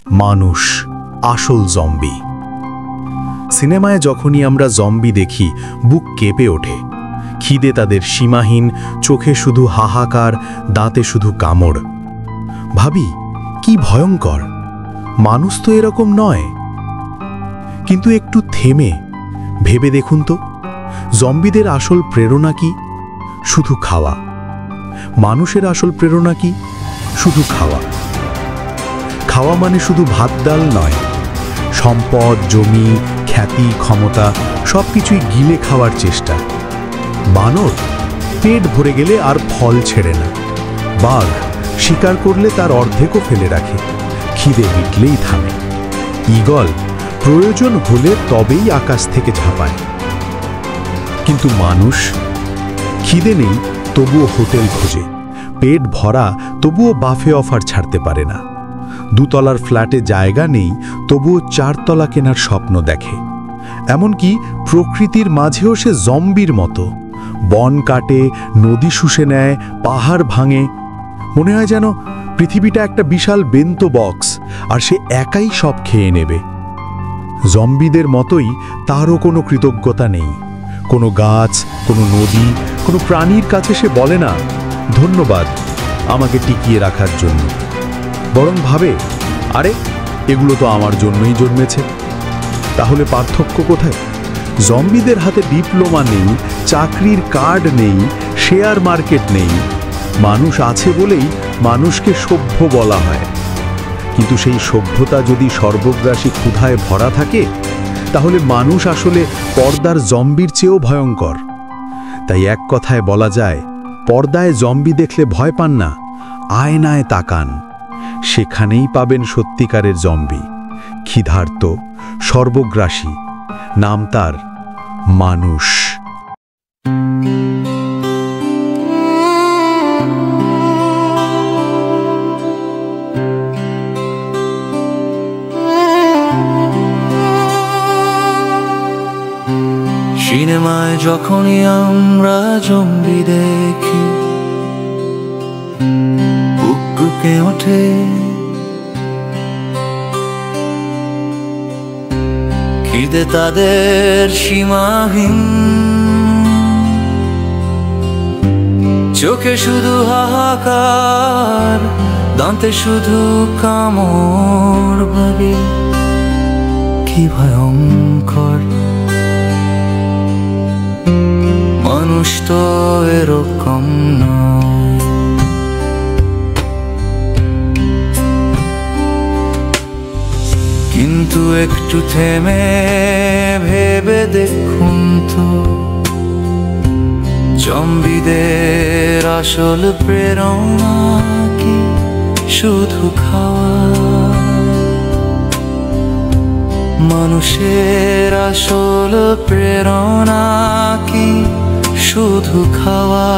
মানুষ আসল জম্বি। সিনেমায় যখনই আমরা জম্বি দেখি বুক কেঁপে ওঠে। খিদে তাদের সীমাহীন, চোখে শুধু হাহাকার, দাঁতে শুধু কামড়। ভাবি কি ভয়ঙ্কর, মানুষ তো এরকম নয়। কিন্তু একটু থেমে ভেবে দেখুন তো, জম্বিদের আসল প্রেরণা কি? শুধু খাওয়া। মানুষের আসল প্রেরণা কি? শুধু খাওয়া। খাওয়া মানে শুধু ভাত ডাল নয়, সম্পদ, জমি, খ্যাতি, ক্ষমতা সবকিছুই গিলে খাওয়ার চেষ্টা। বানর পেট ভরে গেলে আর ফল ছেড়ে না। বাঘ শিকার করলে তার অর্ধেকও ফেলে রাখে, খিদে মিটলেই থামে। ঈগল প্রয়োজন হলে তবেই আকাশ থেকে ঝাঁপায়। কিন্তু মানুষ খিদে নেই তবুও হোটেল খোঁজে, পেট ভরা তবুও বাফে অফার ছাড়তে পারে না। দুতলার ফ্ল্যাটে জায়গা নেই তবুও 4 তলা কেনার স্বপ্ন দেখে। এমনকি প্রকৃতির মাঝেও সে জম্বির মতো। বন কাটে, নদী শুষে নেয়, পাহাড় ভাঙে। মনে হয় যেন পৃথিবীটা একটা বিশাল বেন্তো বক্স, আর সে একাই সব খেয়ে নেবে। জম্বিদের মতোই তারও কোনো কৃতজ্ঞতা নেই। কোনো গাছ, কোনো নদী, কোনো প্রাণীর কাছে সে বলে না ধন্যবাদ আমাকে টিকিয়ে রাখার জন্য। বরং ভাবে, আরে এগুলো তো আমার জন্যই জন্মেছে। তাহলে পার্থক্য কোথায়? জম্বিদের হাতে ডিপ্লোমা নেই, চাকরির কার্ড নেই, শেয়ার মার্কেট নেই। মানুষ আছে বলেই মানুষকে সভ্য বলা হয়। কিন্তু সেই সভ্যতা যদি সর্বগ্রাসী ক্ষুধায় ভরা থাকে, তাহলে মানুষ আসলে পর্দার জম্বির চেয়েও ভয়ঙ্কর। তাই এক কথায় বলা যায়, পর্দায় জম্বি দেখলে ভয় পান না, আয়নায় তাকান। সেখানেই পাবেন সত্যিকারের জম্বি, ক্ষিধার্ত, সর্বগ্রাসী। নাম তার মানুষ। সিনেমায় যখনই আমরা জম্বি দেখি, বুক বুকে ওঠে। খিদে তাদের সীমাহীন, চোখে শুধু হাহাকার, দাঁতে শুধু কামড়। ভাবি কি ভয়ঙ্কর, মানুষ তো এরকম নয়। কিন্তু একটু থেমে ভেবে দেখুন তো, জম্বিদের আসল প্রেরণা কি শুধু খাওয়া? মানুষের আসল প্রেরণা কি শুধু খাওয়া?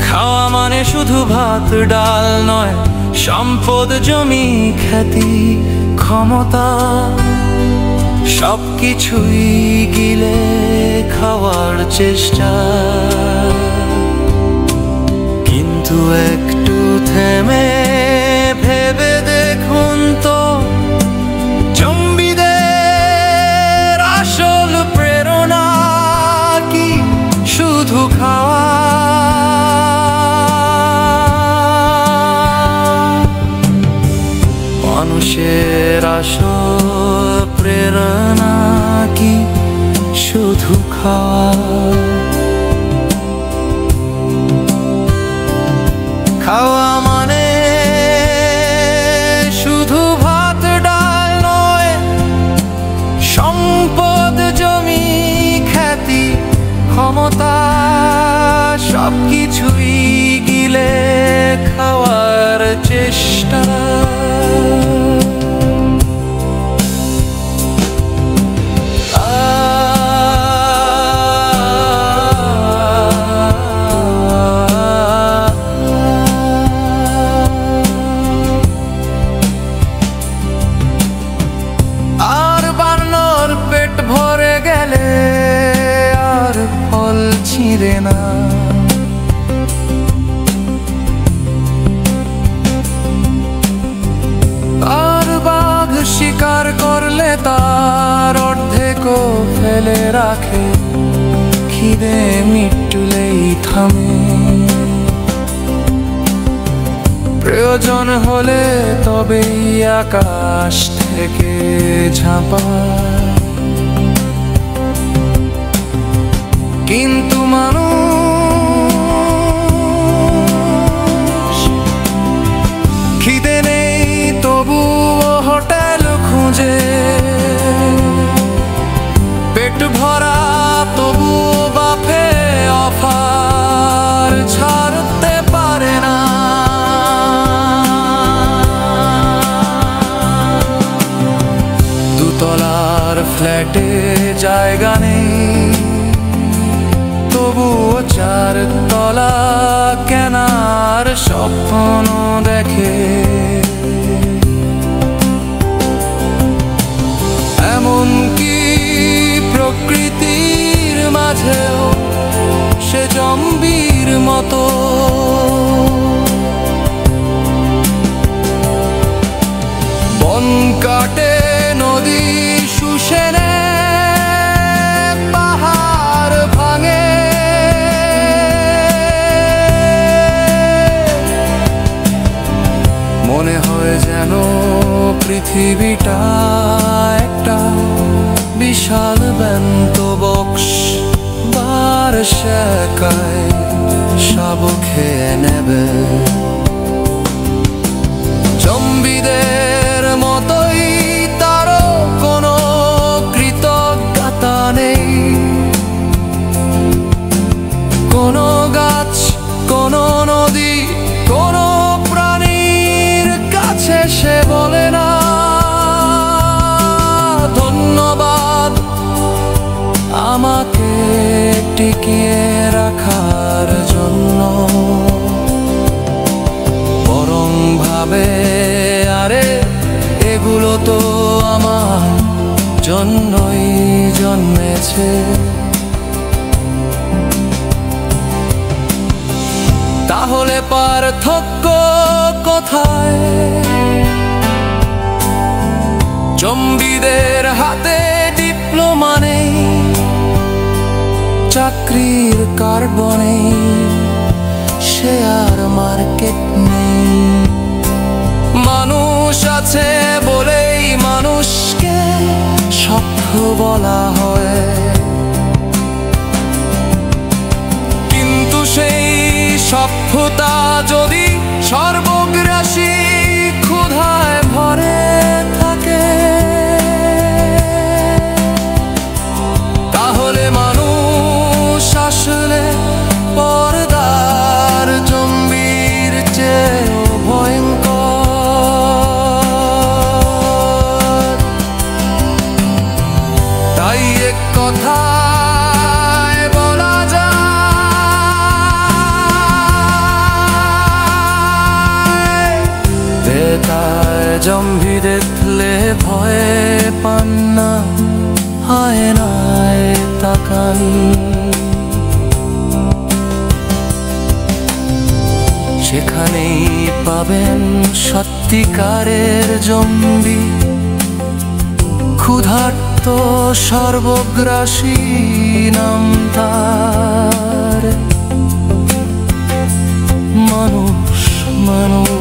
খাওয়া মানে শুধু ভাত ডাল নয়, সম্পদ, জমি, খ্যাতি, ক্ষমতা সবকিছুই গিলে খাওয়ার চেষ্টা। কিন্তু একটু থেমে ভেবে দেখুন তো, জম্বিদের আসল প্রেরণা কি শুধু খাওয়া? মানুষের আসল প্রেরণা কি শুধু খাওয়া? খাওয়া মানে শুধু ভাত ডাল নয়, সম্পদ, জমি, খ্যাতি, ক্ষমতা সবকিছুই গিলে খাওয়ার চেষ্টা। রাখে, খিদে মিটলেই থামে। প্রয়োজন হলে তবেই আকাশ থেকে ঝাঁপায়। কিন্তু মানুষ খিদে নেই তবুও হোটেল খুঁজে, পেট ভরা তবুও বাফে অফার ছাড়তে পারে না। দুতলার ফ্ল্যাটে জায়গা নেই তবুও 4 তলা কেনার স্বপ্ন দেখে। এমনকি প্রকৃতির মাঝেও সে জম্বির মতো। বন কাটে, নদী শুষে নেয়, পাহাড় ভাঙে, মনে হয় যেন পৃথিবীটা একটা বিশাল ব্যন্ত বক্স, বার শেখায় সব খেয়ে নেবে। জম্বিদের মতোই তারও কোনো কৃতজ্ঞতা নেই। কোনো গাছ, কোনো নদী, কোনো প্রাণীর কাছে সে বলে না ধন্যবাদ আমাকে টিকিয়ে রাখার জন্য। বরং ভাবে, আরে এগুলো তো আমার জন্যই জন্মেছে। তাহলে পার্থক্য কোথায়? জম্বিদের হাতে ডিপ্লোমা নেই, চাকরির কার্বনে শেয়ার মার্কেট নেই। মানুষ আছে বলেই মানুষকে সভ্য বলা হয়, কিন্তু সেই সভ্যতা যদি সর্বগ্রাসী ক্ষুধায় ভরে থাকে, তাহলে মানুষ আসলে পর্দার জম্বির চেয়েও ভয়ঙ্কর। তাই এক কথায় বলা যায়, বেতায় জম্বি দেখলে ভয়ে পান না, আয়নায় তাকান। সেখানেই পাবেন সত্যিকারের জম্বি, ক্ষুধার্ত সর্বগ্রাসী নাম তার। মানুষ মানুষ